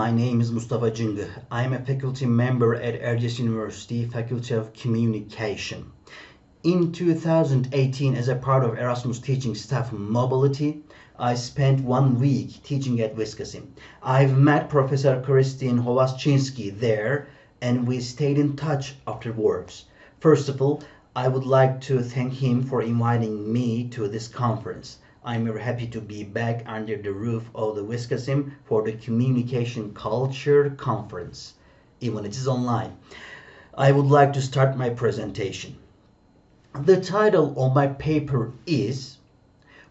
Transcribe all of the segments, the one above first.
My name is Mustafa Cingi. I am a faculty member at Erciyes University, Faculty of Communication. In 2018, as a part of Erasmus teaching staff mobility, I spent 1 week teaching at Wisconsin. I've met Professor Christine Cingi there, and we stayed in touch afterwards. First of all, I would like to thank him for inviting me to this conference. I'm very happy to be back under the roof of the Wisconsin for the Communication Culture Conference, even it is online. I would like to start my presentation. The title of my paper is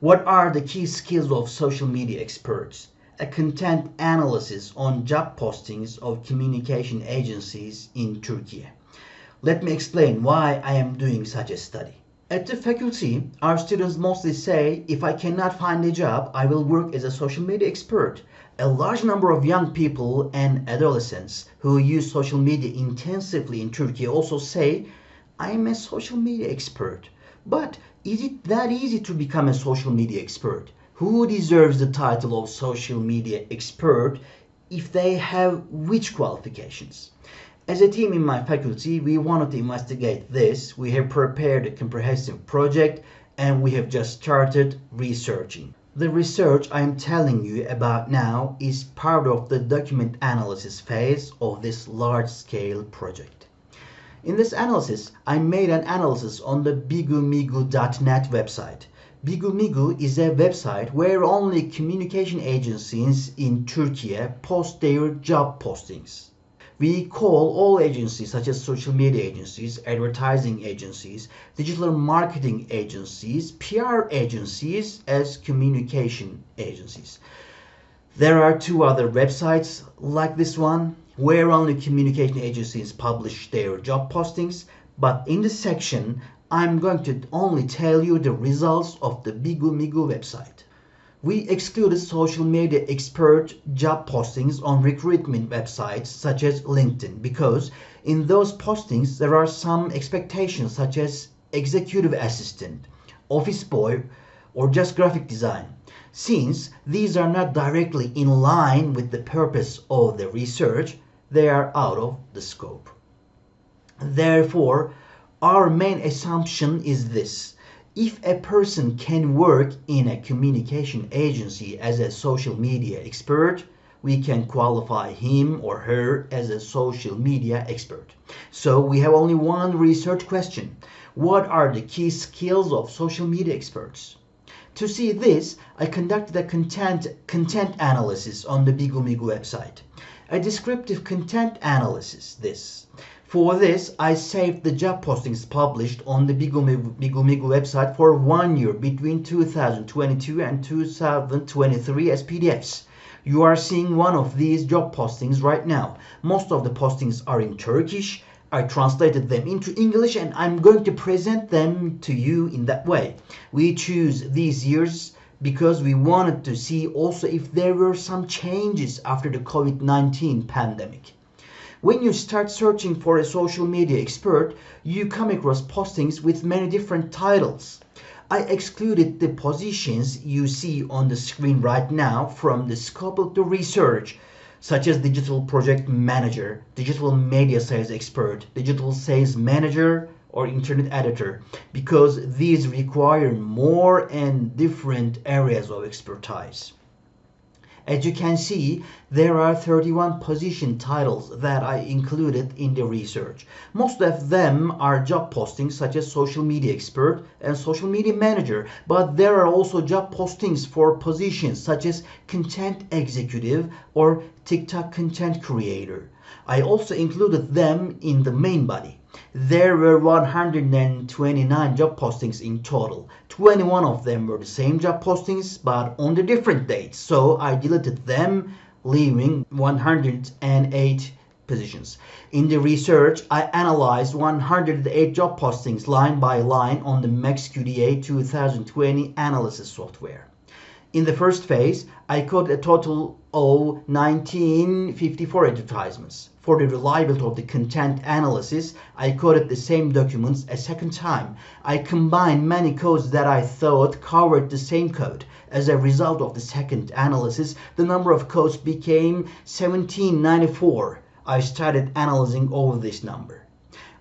What are the key skills of social media experts? A content analysis on job postings of communication agencies in Turkey. Let me explain why I am doing such a study. At the faculty, our students mostly say, if I cannot find a job, I will work as a social media expert. A large number of young people and adolescents who use social media intensively in Turkey also say, I am a social media expert. But is it that easy to become a social media expert? Who deserves the title of social media expert if they have which qualifications? As a team in my faculty, we wanted to investigate this. We have prepared a comprehensive project and we have just started researching. The research I am telling you about now is part of the document analysis phase of this large-scale project. In this analysis, I made an analysis on the bigumigu.net website. Bigumigu is a website where only communication agencies in Turkey post their job postings. We call all agencies such as social media agencies, advertising agencies, digital marketing agencies, PR agencies as communication agencies. There are two other websites like this one where only communication agencies publish their job postings, but in this section I'm going to only tell you the results of the Bigumigu website. We excluded social media expert job postings on recruitment websites such as LinkedIn because in those postings there are some expectations such as executive assistant, office boy, or just graphic design. Since these are not directly in line with the purpose of the research, they are out of the scope. Therefore, our main assumption is this. If a person can work in a communication agency as a social media expert, we can qualify him or her as a social media expert. So we have only one research question. What are the key skills of social media experts? To see this, I conducted a content analysis on the Bigumigu website. A descriptive content analysis, this. For this, I saved the job postings published on the Bigumigu website for 1 year between 2022 and 2023 as PDFs. You are seeing one of these job postings right now. Most of the postings are in Turkish. I translated them into English and I'm going to present them to you in that way. We choose these years because we wanted to see also if there were some changes after the COVID-19 pandemic. When you start searching for a social media expert, you come across postings with many different titles. I excluded the positions you see on the screen right now from the scope of the research, such as digital project manager, digital media sales expert, digital sales manager, or internet editor, because these require more and different areas of expertise. As you can see, there are 31 position titles that I included in the research. Most of them are job postings such as social media expert and social media manager, but there are also job postings for positions such as content executive or TikTok content creator. I also included them in the main body. There were 129 job postings in total. 21 of them were the same job postings but on the different dates, so I deleted them, leaving 108 positions. In the research, I analyzed 108 job postings line by line on the MaxQDA 2020 analysis software. In the first phase, I coded a total of 1954 advertisements. For the reliability of the content analysis, I coded the same documents a second time. I combined many codes that I thought covered the same code. As a result of the second analysis, the number of codes became 1794. I started analyzing over this number.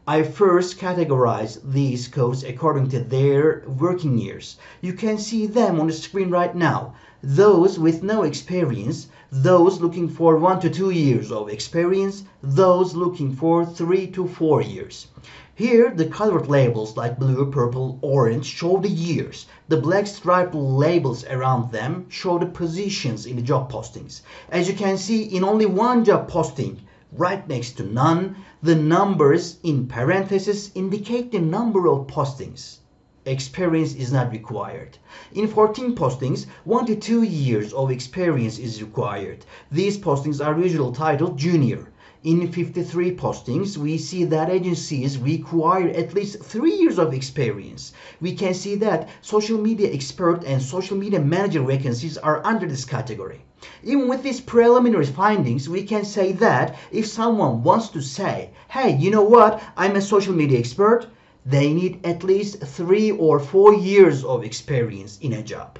I first categorized these codes according to their working years. You can see them on the screen right now. Those with no experience, those looking for 1 to 2 years of experience, those looking for 3 to 4 years. Here, the colored labels like blue, purple, orange show the years. The black striped labels around them show the positions in the job postings. As you can see, in only one job posting, right next to none, the numbers in parentheses indicate the number of postings. Experience is not required. In 14 postings, 1 to 2 years of experience is required. These postings are usually titled junior. In 53 postings, we see that agencies require at least 3 years of experience. We can see that social media expert and social media manager vacancies are under this category. Even with these preliminary findings, we can say that if someone wants to say, hey, you know what, I'm a social media expert, they need at least 3 or 4 years of experience in a job.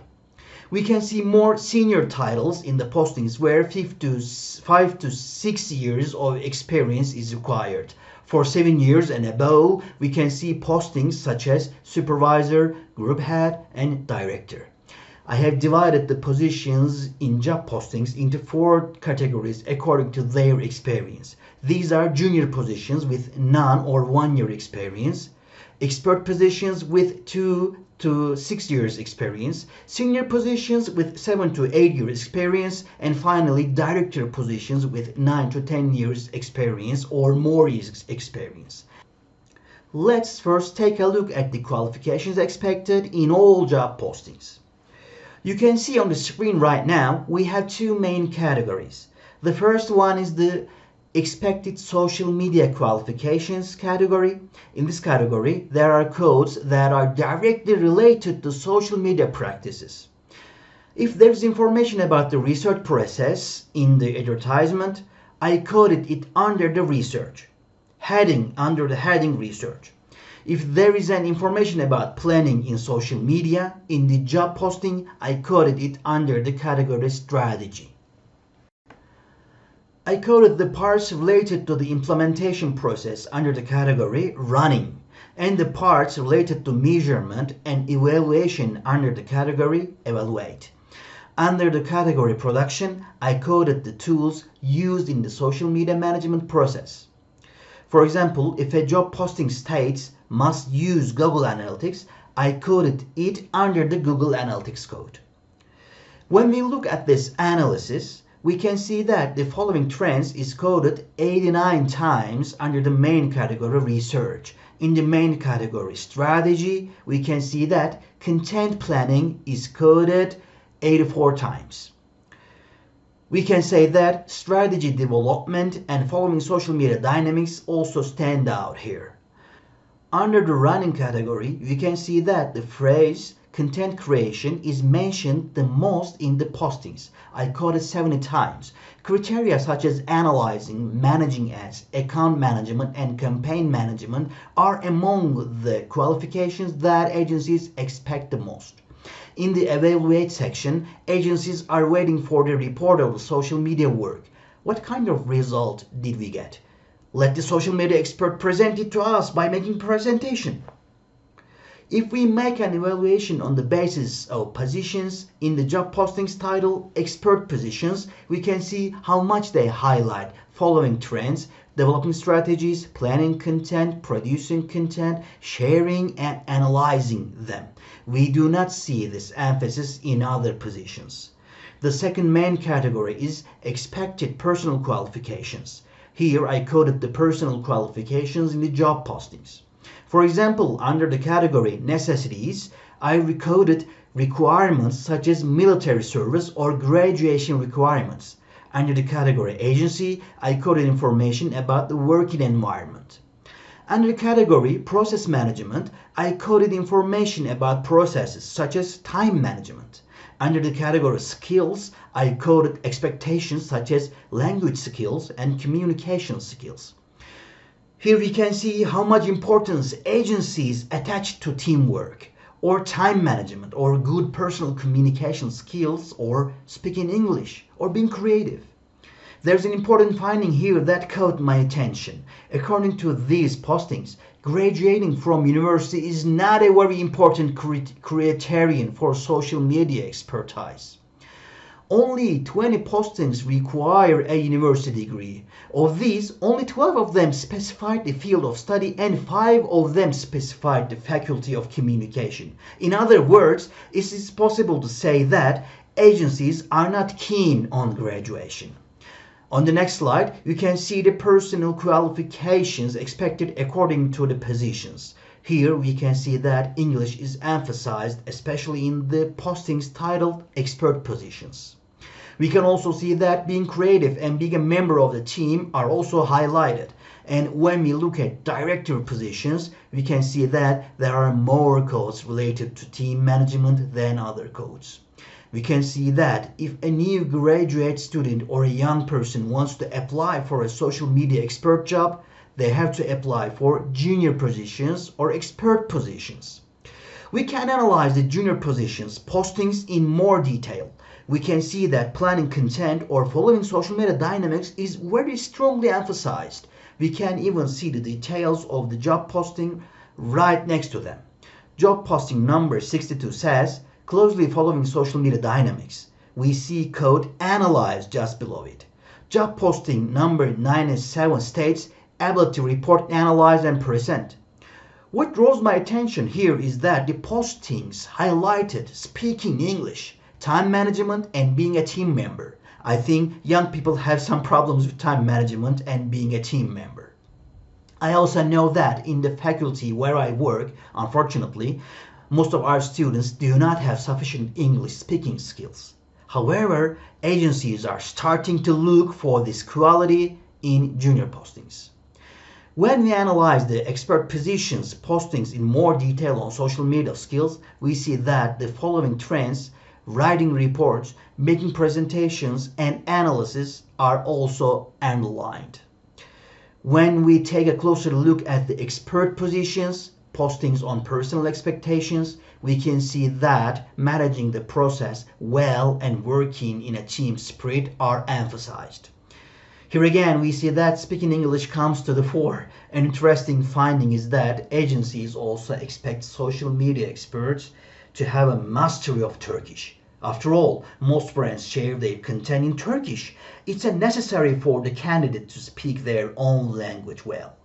We can see more senior titles in the postings where 5 to 6 years of experience is required. For 7 years and above, we can see postings such as supervisor, group head, and director. I have divided the positions in job postings into 4 categories according to their experience. These are junior positions with none or 1 year experience, expert positions with 2 to 6 years experience, senior positions with 7 to 8 years experience, and finally director positions with 9 to 10 years experience or more years experience. Let's first take a look at the qualifications expected in all job postings. You can see on the screen right now we have 2 main categories. The first one is the expected social media qualifications category. In this category, there are codes that are directly related to social media practices. If there's information about the research process in the advertisement, I coded it under the research heading, under the heading research. If there is an information about planning in social media in the job posting, I coded it under the category strategy. I coded the parts related to the implementation process under the category running, and the parts related to measurement and evaluation under the category evaluate. Under the category production, I coded the tools used in the social media management process. For example, if a job posting states must use Google Analytics, I coded it under the Google Analytics code. When we look at this analysis, we can see that the following trends is coded 89 times under the main category research. In the main category strategy, we can see that content planning is coded 84 times. We can say that strategy development and following social media dynamics also stand out here. Under the running category, we can see that the phrase content creation is mentioned the most in the postings. I coded 70 times. Criteria such as analyzing, managing ads, account management, and campaign management are among the qualifications that agencies expect the most. In the evaluate section, agencies are waiting for the report of the social media work. What kind of result did we get? Let the social media expert present it to us by making presentation. If we make an evaluation on the basis of positions in the job postings title expert positions, we can see how much they highlight following trends: developing strategies, planning content, producing content, sharing, and analyzing them. We do not see this emphasis in other positions. The second main category is expected personal qualifications. Here I coded the personal qualifications in the job postings. For example, under the category necessities, I recoded requirements such as military service or graduation requirements. Under the category agency, I coded information about the working environment. Under the category Process Management, I coded information about processes such as time management. Under the category Skills, I coded expectations such as language skills and communication skills. Here we can see how much importance agencies attach to teamwork, or time management, or good personal communication skills, or speaking English, or being creative. There's an important finding here that caught my attention. According to these postings, graduating from university is not a very important criterion for social media expertise. Only 20 postings require a university degree. Of these, only 12 of them specified the field of study and 5 of them specified the faculty of communication. In other words, it is possible to say that agencies are not keen on graduation. On the next slide, you can see the personal qualifications expected according to the positions. Here we can see that English is emphasized, especially in the postings titled Expert Positions. We can also see that being creative and being a member of the team are also highlighted. And when we look at director positions, we can see that there are more codes related to team management than other codes. We can see that if a new graduate student or a young person wants to apply for a social media expert job, they have to apply for junior positions or expert positions. We can analyze the junior positions postings in more detail. We can see that planning content or following social media dynamics is very strongly emphasized. We can even see the details of the job posting right next to them. Job posting number 62 says, closely following social media dynamics. We see code analyzed just below it. Job posting number 97 states ability report, analyze, and present. What draws my attention here is that the postings highlighted speaking English, time management, and being a team member. I think young people have some problems with time management and being a team member. I also know that in the faculty where I work, unfortunately, most of our students do not have sufficient English speaking skills. However, agencies are starting to look for this quality in junior postings. When we analyze the expert positions postings in more detail on social media skills, we see that the following trends, writing reports, making presentations, and analysis are also underlined. When we take a closer look at the expert positions, postings on personal expectations, we can see that managing the process well and working in a team spirit are emphasized. Here again, we see that speaking English comes to the fore. An interesting finding is that agencies also expect social media experts to have a mastery of Turkish. After all, most brands share their content in Turkish. It's necessary for the candidate to speak their own language well.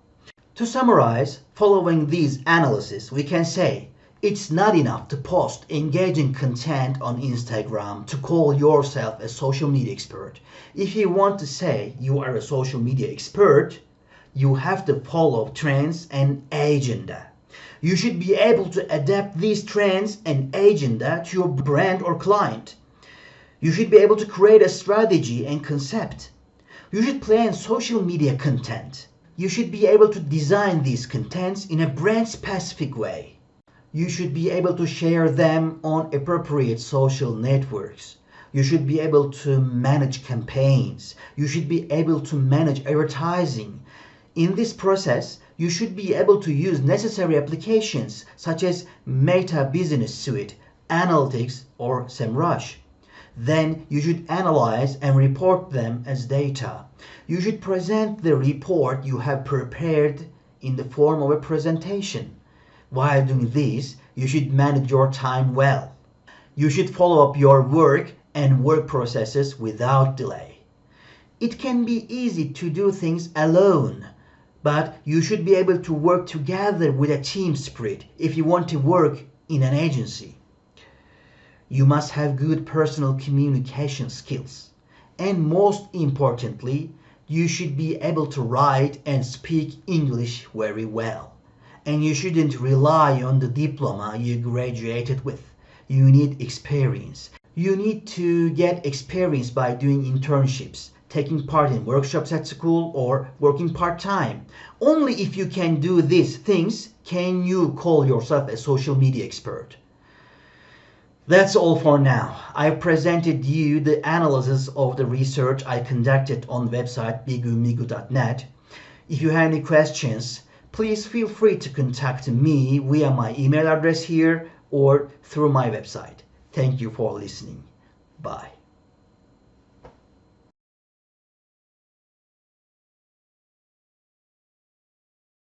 To summarize, following these analyses, we can say it's not enough to post engaging content on Instagram to call yourself a social media expert. If you want to say you are a social media expert, you have to follow trends and agenda. You should be able to adapt these trends and agenda to your brand or client. You should be able to create a strategy and concept. You should plan social media content. You should be able to design these contents in a brand-specific way. You should be able to share them on appropriate social networks. You should be able to manage campaigns. You should be able to manage advertising. In this process, you should be able to use necessary applications such as Meta Business Suite, Analytics, or SEMrush. Then you should analyze and report them as data. You should present the report you have prepared in the form of a presentation. While doing this, you should manage your time well. You should follow up your work and work processes without delay. It can be easy to do things alone, but you should be able to work together with a team spirit if you want to work in an agency. You must have good personal communication skills. And most importantly, you should be able to write and speak English very well. And you shouldn't rely on the diploma you graduated with. You need experience. You need to get experience by doing internships, taking part in workshops at school, or working part-time. Only if you can do these things can you call yourself a social media expert. That's all for now. I presented you the analysis of the research I conducted on the website bigumigu.net. If you have any questions, please feel free to contact me via my email address here or through my website. Thank you for listening. Bye.